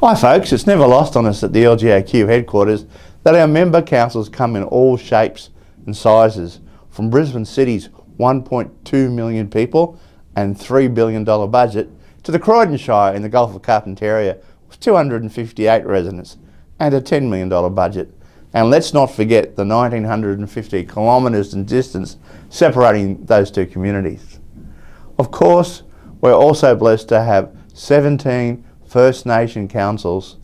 Hi folks, it's never lost on us at the LGAQ headquarters that our member councils come in all shapes and sizes, from Brisbane City's 1.2 million people and $3 billion budget to the Croydon Shire in the Gulf of Carpentaria with 258 residents and a $10 million budget. And let's not forget the 1,950 kilometres in distance separating those two communities. Of course, we're also blessed to have 17 First Nation councils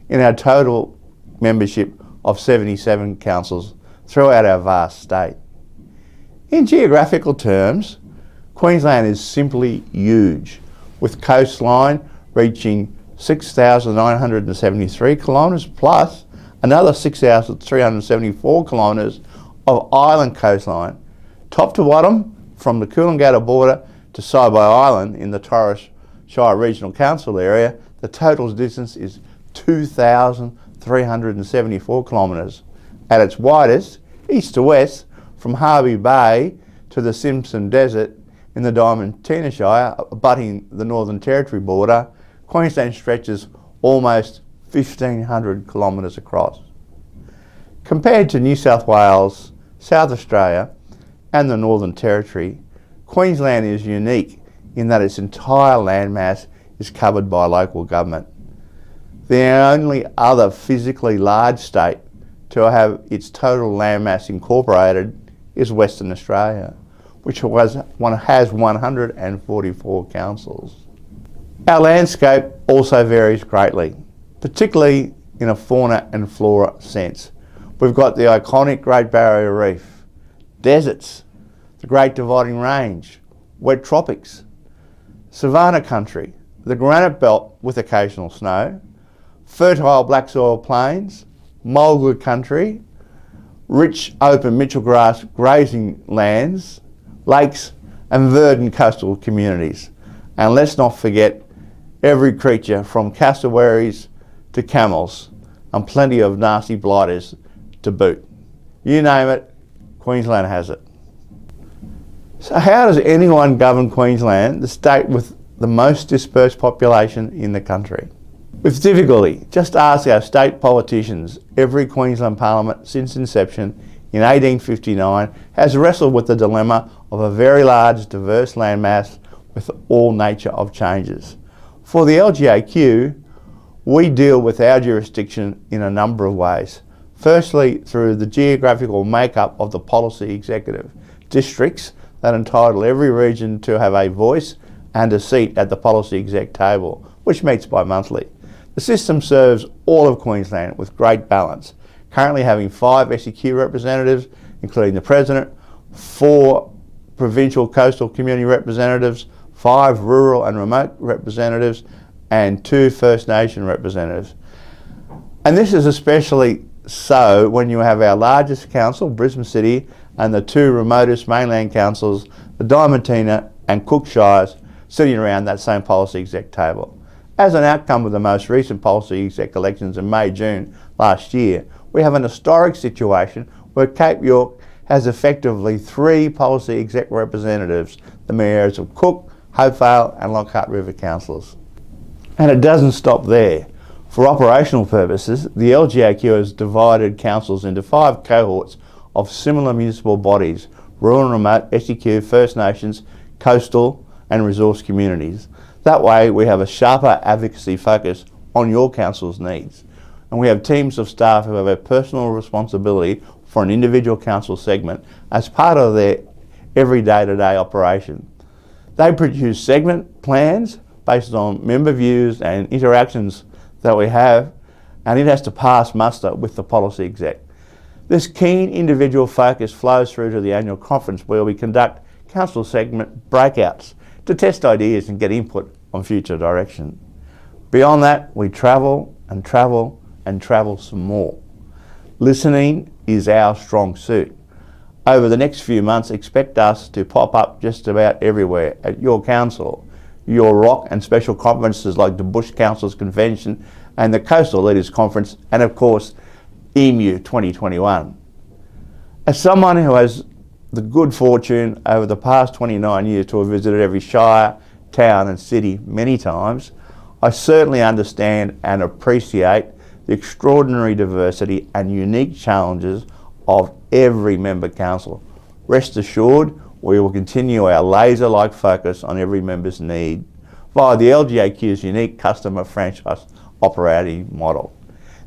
in our total membership of 77 councils throughout our vast state. In geographical terms, Queensland is simply huge, with coastline reaching 6,973 kilometres plus another 6,374 kilometres of island coastline, top to bottom from the Coolangatta border to Saibai Island in the Torres Strait Regional Council area. The total distance is 2,374 kilometres. At its widest, east to west, from Hervey Bay to the Simpson Desert in the Torres Shire, abutting the Northern Territory border, Queensland stretches almost 1,500 kilometres across. Compared to New South Wales, South Australia and the Northern Territory, Queensland is unique in that its entire landmass is covered by local government. The only other physically large state to have its total landmass incorporated is Western Australia, which has 144 councils. Our landscape also varies greatly, particularly in a fauna and flora sense. We've got the iconic Great Barrier Reef, deserts, the Great Dividing Range, wet tropics, savanna country, the granite belt with occasional snow, fertile black soil plains, mulga country, rich open mitchell grass grazing lands, lakes and verdant coastal communities. And let's not forget every creature from cassowaries to camels and plenty of nasty blighters to boot. You name it, Queensland has it. So how does anyone govern Queensland, the state with the most dispersed population in the country? With difficulty. Just ask our state politicians. Every Queensland Parliament since inception in 1859 has wrestled with the dilemma of a very large, diverse landmass with all nature of changes. For the LGAQ, we deal with our jurisdiction in a number of ways. Firstly, through the geographical makeup of the policy executive districts that entitle every region to have a voice and a seat at the policy exec table, which meets bi-monthly. The system serves all of Queensland with great balance, currently having 5 SEQ representatives, including the President, 4 provincial coastal community representatives, 5 rural and remote representatives, and 2 First Nation representatives. And this is especially so when you have our largest council, Brisbane City, and the 2 remotest mainland councils, the Diamantina and Cook Shires, sitting around that same policy exec table. As an outcome of the most recent policy exec elections in May-June last year, we have an historic situation where Cape York has effectively 3 policy exec representatives, the mayors of Cook, Hopevale and Lockhart River councillors. And it doesn't stop there. For operational purposes, the LGAQ has divided councils into 5 cohorts of similar municipal bodies: rural and remote, SEQ, First Nations, coastal and resource communities. That way we have a sharper advocacy focus on your council's needs. And we have teams of staff who have a personal responsibility for an individual council segment as part of their every day-to-day operation. They produce segment plans based on member views and interactions that we have, and it has to pass muster with the policy exec. This keen individual focus flows through to the annual conference where we conduct council segment breakouts to test ideas and get input on future direction. Beyond that, we travel and travel and travel some more. Listening is our strong suit. Over the next few months, expect us to pop up just about everywhere at your council, your ROC and special conferences like the Bush Councils Convention and the Coastal Leaders Conference, and of course, EMU 2021. As someone who has the good fortune over the past 29 years to have visited every shire, town and city many times, I certainly understand and appreciate the extraordinary diversity and unique challenges of every member council. Rest assured, we will continue our laser-like focus on every member's need via the LGAQ's unique customer franchise operating model.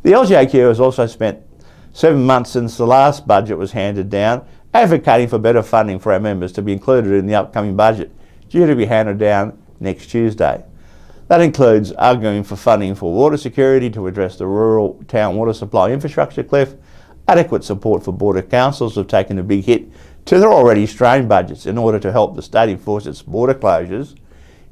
The LGAQ has also spent 7 months since the last budget was handed down advocating for better funding for our members to be included in the upcoming budget, due to be handed down next Tuesday. That includes arguing for funding for water security to address the rural town water supply infrastructure cliff, adequate support for border councils who have taken a big hit to their already strained budgets in order to help the state enforce its border closures,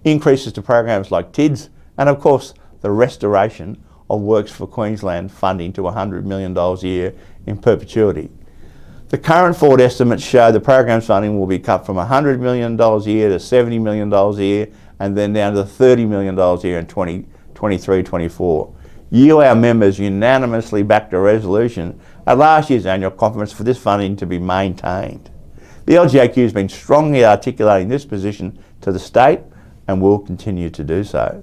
increases to programs like TIDS, and of course the restoration of Works for Queensland funding to $100 million a year in perpetuity. The current forward estimates show the program's funding will be cut from $100 million a year to $70 million a year, and then down to $30 million a year in 2023-24. You, our members, unanimously backed a resolution at last year's annual conference for this funding to be maintained. The LGAQ has been strongly articulating this position to the state and will continue to do so.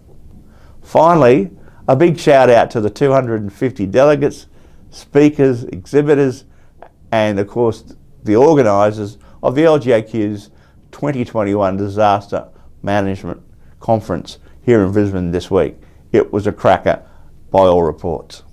Finally, a big shout out to the 250 delegates, speakers, exhibitors, and of course the organisers of the LGAQ's 2021 Disaster Management Conference here in Brisbane this week. It was a cracker by all reports.